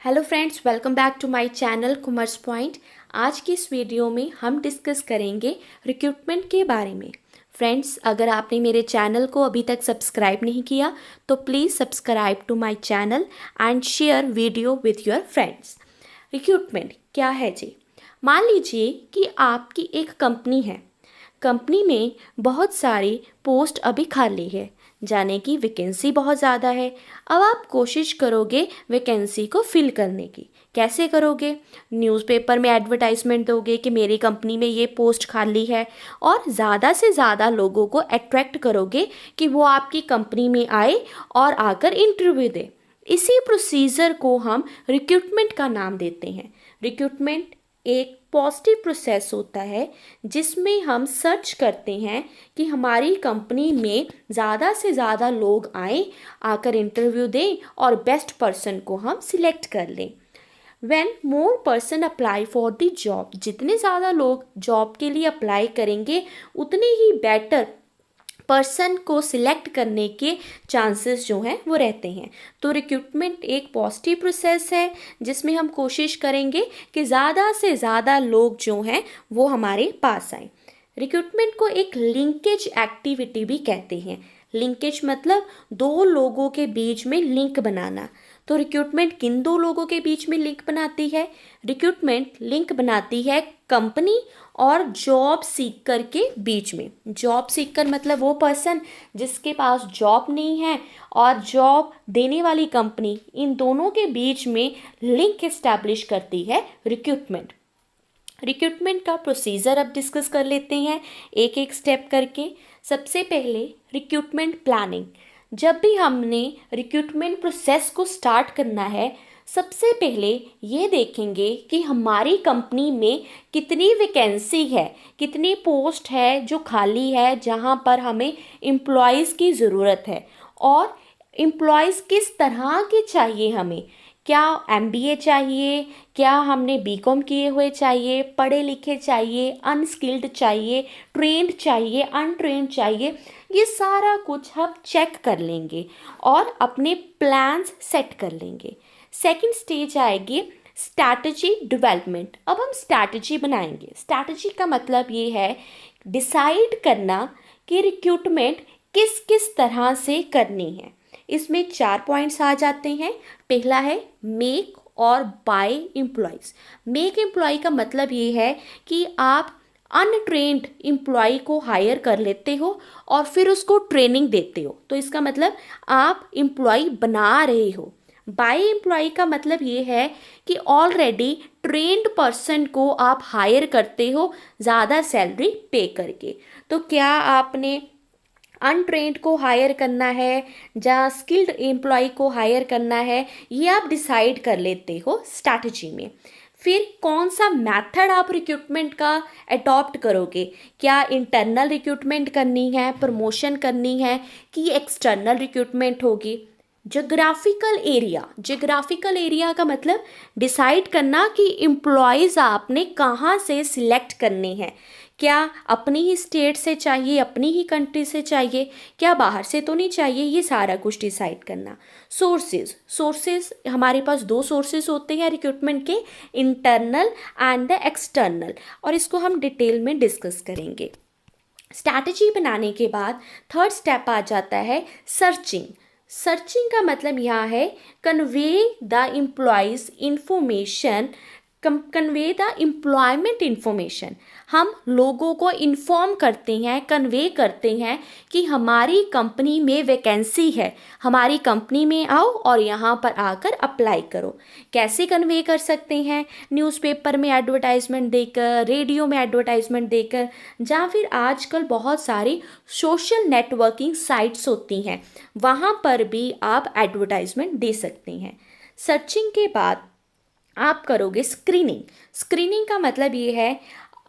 Hello friends, welcome back to my channel commerce point. आज की इस वीडियो में हम डिस्कस करेंगे रिक्रूटमेंट के बारे में। फ्रेंड्स, अगर आपने मेरे चैनल को अभी तक सब्सक्राइब नहीं किया तो please subscribe to my channel and share video with your friends. Recruitment क्या है जी? मान लीजिए कि आपकी एक कंपनी है। कंपनी में बहुत सारी पोस्ट अभी खाली है, जाने की वैकेंसी बहुत ज़्यादा है। अब आप कोशिश करोगे वैकेंसी को फिल करने की। कैसे करोगे? न्यूज़पेपर में एडवर्टाइजमेंट दोगे कि मेरी कंपनी में ये पोस्ट खाली है, और ज़्यादा से ज़्यादा लोगों को अट्रैक्ट करोगे कि वो आपकी कंपनी में आए और आकर इंटरव्यू दे। इसी प्रोसीजर को हम रिक्रूटमेंट का नाम देते हैं। रिक्रूटमेंट एक पॉजिटिव प्रोसेस होता है जिसमें हम सर्च करते हैं कि हमारी कंपनी में ज़्यादा से ज़्यादा लोग आएँ, आकर इंटरव्यू दें और बेस्ट पर्सन को हम सिलेक्ट कर लें। When more person apply for the job, जितने ज़्यादा लोग जॉब के लिए अप्लाई करेंगे उतने ही बेटर पर्सन को सिलेक्ट करने के चांसेस जो हैं वो रहते हैं। तो रिक्रूटमेंट एक पॉजिटिव प्रोसेस है जिसमें हम कोशिश करेंगे कि ज़्यादा से ज़्यादा लोग जो हैं वो हमारे पास आए। रिक्रूटमेंट को एक लिंकेज एक्टिविटी भी कहते हैं। लिंकेज मतलब दो लोगों के बीच में लिंक बनाना। तो रिक्रूटमेंट किन दो लोगों के बीच में लिंक बनाती है? रिक्रूटमेंट लिंक बनाती है कंपनी और जॉब सीकर के बीच में। जॉब सीकर मतलब वो पर्सन जिसके पास जॉब नहीं है और जॉब देने वाली कंपनी, इन दोनों के बीच में लिंक एस्टैब्लिश करती है रिक्रूटमेंट। रिक्रूटमेंट का प्रोसीजर अब डिस्कस कर लेते हैं एक एक स्टेप करके। सबसे पहले रिक्रूटमेंट प्लानिंग। जब भी हमने रिक्रूटमेंट प्रोसेस को स्टार्ट करना है, सबसे पहले ये देखेंगे कि हमारी कंपनी में कितनी वैकेंसी है, कितनी पोस्ट है जो खाली है, जहाँ पर हमें एम्प्लॉयज़ की ज़रूरत है, और एम्प्लॉयज़ किस तरह के चाहिए हमें। क्या एमबीए चाहिए, क्या हमने बीकॉम किए हुए चाहिए, पढ़े लिखे चाहिए, अनस्किल्ड चाहिए, ट्रेंड चाहिए, अनट्रेंड चाहिए। ये सारा कुछ हम चेक कर लेंगे और अपने प्लान्स सेट कर लेंगे। सेकंड स्टेज आएगी स्ट्रैटेजी डेवलपमेंट। अब हम स्ट्रैटेजी बनाएंगे। स्ट्रैटेजी का मतलब ये है डिसाइड करना कि रिक्रूटमेंट किस किस तरह से करनी है। इसमें 4 पॉइंट्स आ जाते हैं। पहला है मेक और बाय एम्प्लॉयज़। मेक एम्प्लॉय का मतलब ये है कि आप अनट्रेंड एम्प्लॉय को हायर कर लेते हो और फिर उसको ट्रेनिंग देते हो, तो इसका मतलब आप एम्प्लॉय बना रहे हो। बाय एम्प्लॉय का मतलब ये है कि ऑलरेडी ट्रेंड पर्सन को आप हायर करते हो ज़्यादा सैलरी पे करके। तो क्या आपने अनट्रेंड को हायर करना है या स्किल्ड एम्प्लॉय को हायर करना है, ये आप डिसाइड कर लेते हो स्ट्रैटेजी में। फिर कौन सा मेथड आप रिक्रूटमेंट का अडॉप्ट करोगे? क्या इंटरनल रिक्रूटमेंट करनी है, प्रमोशन करनी है, कि एक्सटर्नल रिक्रूटमेंट होगी? जोग्राफिकल एरिया का मतलब डिसाइड करना कि एम्प्लॉयज़ आपने कहाँ से सिलेक्ट करने हैं। क्या अपनी ही स्टेट से चाहिए, अपनी ही कंट्री से चाहिए, क्या बाहर से तो नहीं चाहिए? ये सारा कुछ डिसाइड करना। सोर्सेज हमारे पास 2 सोर्सेज होते हैं रिक्रूटमेंट के, इंटरनल एंड द एक्सटर्नल, और इसको हम डिटेल में डिस्कस करेंगे। स्ट्रैटेजी बनाने के बाद थर्ड स्टेप आ जाता है सर्चिंग। सर्चिंग का मतलब यहाँ है convey the employees information, convey the employment information. हम लोगों को इन्फॉर्म करते हैं, कन्वे करते हैं कि हमारी कंपनी में वैकेंसी है, हमारी कंपनी में आओ और यहाँ पर आकर अप्लाई करो। कैसे कन्वे कर सकते हैं? न्यूज़पेपर में एडवर्टाइजमेंट देकर, रेडियो में एडवर्टाइजमेंट देकर, या फिर आजकल बहुत सारी सोशल नेटवर्किंग साइट्स होती हैं, वहाँ पर भी आप एडवर्टाइजमेंट दे सकते हैं। सर्चिंग के बाद आप करोगे स्क्रीनिंग। स्क्रीनिंग का मतलब ये है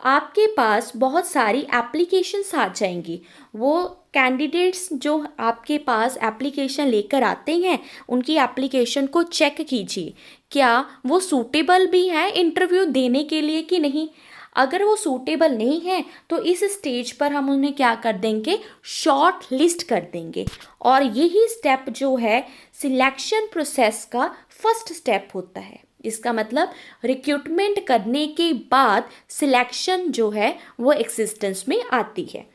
आपके पास बहुत सारी एप्लीकेशंस आ जाएंगी। वो कैंडिडेट्स जो आपके पास एप्लीकेशन लेकर आते हैं, उनकी एप्लीकेशन को चेक कीजिए, क्या वो सूटेबल भी हैं इंटरव्यू देने के लिए कि नहीं। अगर वो सूटेबल नहीं है तो इस स्टेज पर हम उन्हें क्या कर देंगे, शॉर्ट लिस्ट कर देंगे। और यही स्टेप जो है सिलेक्शन प्रोसेस का फर्स्ट स्टेप होता है। इसका मतलब रिक्रूटमेंट करने के बाद सिलेक्शन जो है वो एक्सिस्टेंस में आती है।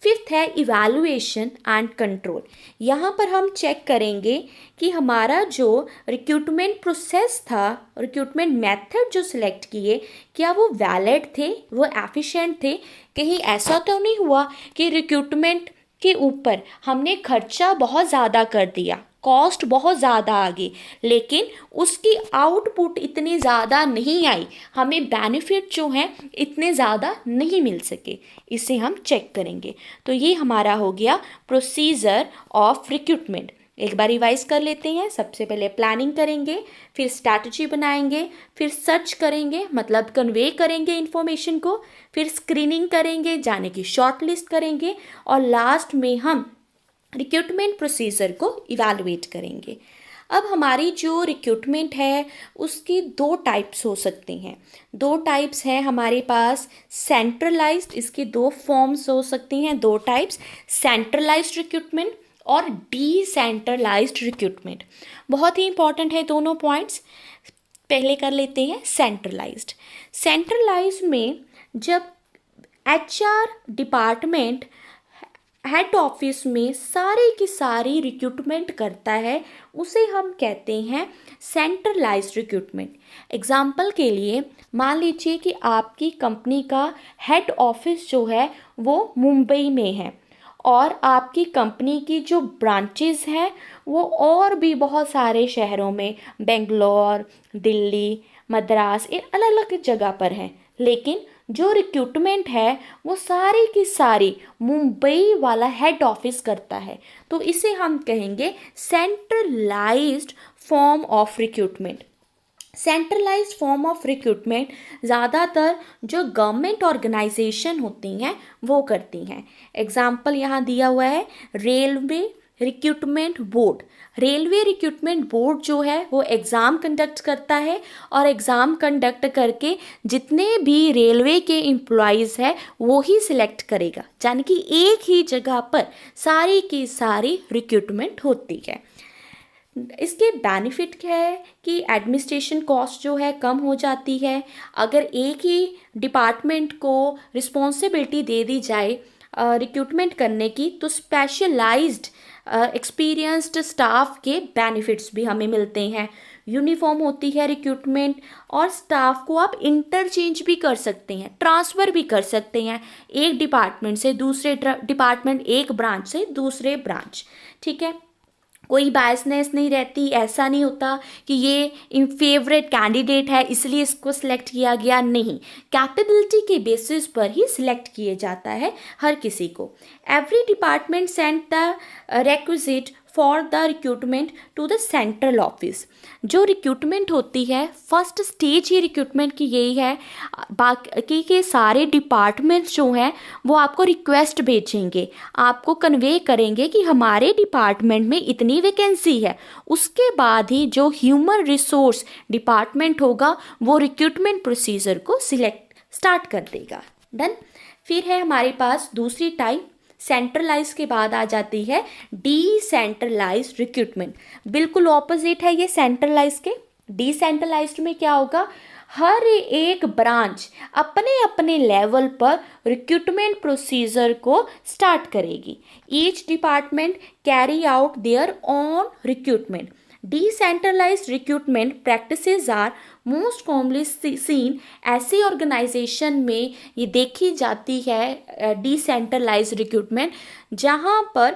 फिफ्थ है इवैल्यूएशन एंड कंट्रोल। यहाँ पर हम चेक करेंगे कि हमारा जो रिक्रूटमेंट प्रोसेस था, रिक्रूटमेंट मेथड जो सिलेक्ट किए, क्या वो वैलिड थे, वो एफिशिएंट थे। कहीं ऐसा तो नहीं हुआ कि रिक्रूटमेंट के ऊपर हमने खर्चा बहुत ज़्यादा कर दिया, कॉस्ट बहुत ज़्यादा आ गई, लेकिन उसकी आउटपुट इतनी ज़्यादा नहीं आई, हमें बेनिफिट जो हैं इतने ज़्यादा नहीं मिल सके। इसे हम चेक करेंगे। तो ये हमारा हो गया प्रोसीजर ऑफ रिक्रूटमेंट। एक बार रिवाइज कर लेते हैं। सबसे पहले प्लानिंग करेंगे, फिर स्ट्रैटेजी बनाएंगे, फिर सर्च करेंगे मतलब कन्वे करेंगे इन्फॉर्मेशन को, फिर स्क्रीनिंग करेंगे जाने की शॉर्ट लिस्ट करेंगे, और लास्ट में हम रिक्रूटमेंट प्रोसीजर को इवैल्यूएट करेंगे। अब हमारी जो रिक्रूटमेंट है उसकी दो टाइप्स हो सकती हैं। दो टाइप्स हैं हमारे पास सेंट्रलाइज्ड, इसकी दो फॉर्म्स हो सकती हैं, दो टाइप्स, सेंट्रलाइज्ड रिक्रूटमेंट और डिसेंट्रलाइज्ड रिक्रूटमेंट। बहुत ही इंपॉर्टेंट है दोनों पॉइंट्स। पहले कर लेते हैं सेंट्रलाइज्ड। सेंट्रलाइज्ड में जब HR डिपार्टमेंट हेड ऑफिस में सारी की सारी रिक्रूटमेंट करता है, उसे हम कहते हैं सेंट्रलाइज्ड रिक्रूटमेंट। एग्जाम्पल के लिए मान लीजिए कि आपकी कंपनी का हेड ऑफिस जो है वो मुंबई में है, और आपकी कंपनी की जो ब्रांचेस हैं वो और भी बहुत सारे शहरों में, बेंगलोर, दिल्ली, मद्रास, ये अलग अलग जगह पर हैं, लेकिन जो रिक्रूटमेंट है वो सारी की सारी मुंबई वाला हेड ऑफिस करता है। तो इसे हम कहेंगे centralised form of recruitment. Centralised form of recruitment ज़्यादातर जो गवर्नमेंट ऑर्गेनाइजेशन होती हैं वो करती हैं। एग्जाम्पल यहाँ दिया हुआ है railway recruitment board. Railway recruitment board जो है वो एग्ज़ाम कंडक्ट करता है, और एग्ज़ाम कंडक्ट करके जितने भी रेलवे के एम्प्लॉयज़ हैं वो ही सिलेक्ट करेगा, यानी कि एक ही जगह पर सारी की सारी रिक्रूटमेंट होती है। इसके बेनिफिट क्या है कि एडमिनिस्ट्रेशन कॉस्ट जो है कम हो जाती है। अगर एक ही डिपार्टमेंट को रिस्पॉन्सिबिलिटी दे दी जाए रिक्रूटमेंट करने की, तो स्पेशलाइज्ड एक्सपीरियंस्ड स्टाफ के बेनिफिट्स भी हमें मिलते हैं। यूनिफॉर्म होती है रिक्रूटमेंट, और स्टाफ को आप इंटरचेंज भी कर सकते हैं, ट्रांसफ़र भी कर सकते हैं, एक डिपार्टमेंट से दूसरे डिपार्टमेंट, एक ब्रांच से दूसरे ब्रांच। ठीक है, कोई बायसनेस नहीं रहती। ऐसा नहीं होता कि ये फेवरेट कैंडिडेट है इसलिए इसको सिलेक्ट किया गया, नहीं, कैपेबिलिटी के बेसिस पर ही सिलेक्ट किए जाता है हर किसी को। Every department send the requisite for the recruitment to the central office. जो रिक्रूटमेंट होती है, फर्स्ट स्टेज ही रिक्रूटमेंट की यही है। बाकी के सारे डिपार्टमेंट्स जो हैं वो आपको रिक्वेस्ट भेजेंगे, आपको कन्वे करेंगे कि हमारे डिपार्टमेंट में इतनी वैकेंसी है। उसके बाद ही जो ह्यूमन रिसोर्स डिपार्टमेंट होगा वो रिक्रूटमेंट प्रोसीजर को सिलेक्ट स्टार्ट कर देगा। डन। फिर है हमारे पास दूसरी टाइप, सेंट्रलाइज के बाद आ जाती है डिसेंट्रलाइज्ड रिक्रूटमेंट। बिल्कुल ऑपोजिट है ये सेंट्रलाइज के। डिसेंट्रलाइज्ड में क्या होगा, हर एक ब्रांच अपने अपने लेवल पर रिक्रूटमेंट प्रोसीजर को स्टार्ट करेगी। Each department carry out their own recruitment. Decentralized recruitment practices are most commonly seen. ऐसे ऑर्गेनाइजेशन में ये देखी जाती है डिसेंट्रलाइज्ड रिक्रूटमेंट जहाँ पर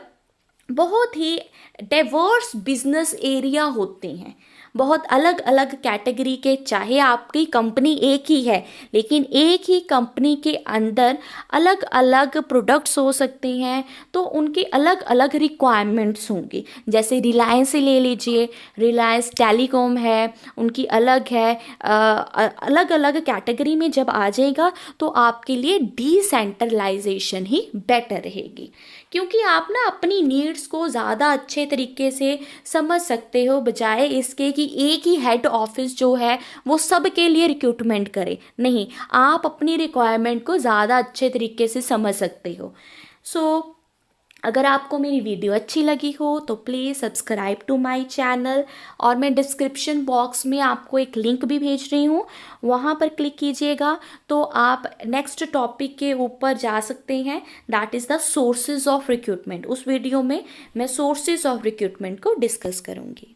बहुत ही डाइवर्स बिजनेस एरिया होते हैं, बहुत अलग अलग कैटेगरी के। चाहे आपकी कंपनी एक ही है, लेकिन एक ही कंपनी के अंदर अलग अलग प्रोडक्ट्स हो सकते हैं, तो उनके अलग अलग रिक्वायरमेंट्स होंगी। जैसे रिलायंस ही ले लीजिए, रिलायंस टेलीकॉम है, उनकी अलग है। अलग अलग कैटेगरी में जब आ जाएगा तो आपके लिए डिसेंट्रलाइजेशन ही बेटर रहेगी, क्योंकि आप ना अपनी नीड्स को ज़्यादा अच्छे तरीके से समझ सकते हो, बजाय इसके कि एक ही हेड ऑफिस जो है वो सब के लिए रिक्रूटमेंट करे। नहीं, आप अपनी रिक्वायरमेंट को ज़्यादा अच्छे तरीके से समझ सकते हो। सो अगर आपको मेरी वीडियो अच्छी लगी हो तो please subscribe to my channel, और मैं डिस्क्रिप्शन बॉक्स में आपको एक लिंक भी भेज रही हूँ, वहाँ पर क्लिक कीजिएगा तो आप नेक्स्ट टॉपिक के ऊपर जा सकते हैं, that is the sources of recruitment. उस वीडियो में मैं सोर्सेज ऑफ रिक्रूटमेंट को डिस्कस करूँगी।